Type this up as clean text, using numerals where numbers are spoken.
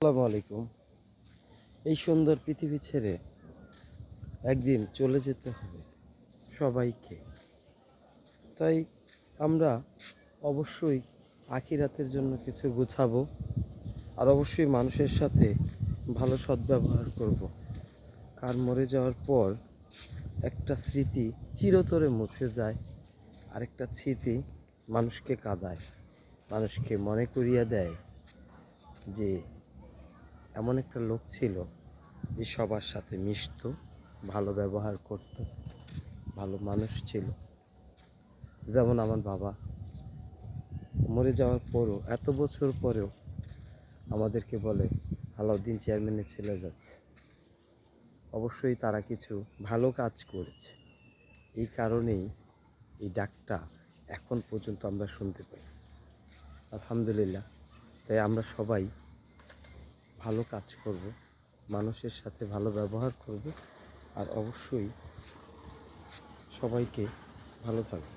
আসসালামু আলাইকুম। এই সুন্দর পৃথিবী ছেড়ে একদিন চলে যেতে হবে সবাইকে। তাই আমরা অবশ্যই আখিরাতের জন্য কিছু গুছাবো, আর অবশ্যই মানুষের সাথে ভালো সদ্ব্যবহার করব। কার মরে যাওয়ার পর একটা স্মৃতি চিরতরে মুছে যায়, আরেকটা স্মৃতি মানুষকে কাঁদায়, মানুষকে মনে করিয়ে দেয় যে এমন একটা লোক ছিল যে সবার সাথে মিশতো, ভালো ব্যবহার করত, ভালো মানুষ ছিল। যেমন আমার বাবা মরে যাওয়ার পরও, এত বছর পরেও আমাদেরকে বলে আলাউদ্দিন চেয়ারম্যানের ছেলে যাচ্ছে। অবশ্যই তারা কিছু ভালো কাজ করেছে, এই কারণেই এই ডাকটা এখন পর্যন্ত আমরা শুনতে পাই। আলহামদুলিল্লাহ। তাই আমরা সবাই ভালো কাজ করব, মানুষের সাথে ভালো ব্যবহার করব, আর অবশ্যই সবাইকে ভালো থাকবে।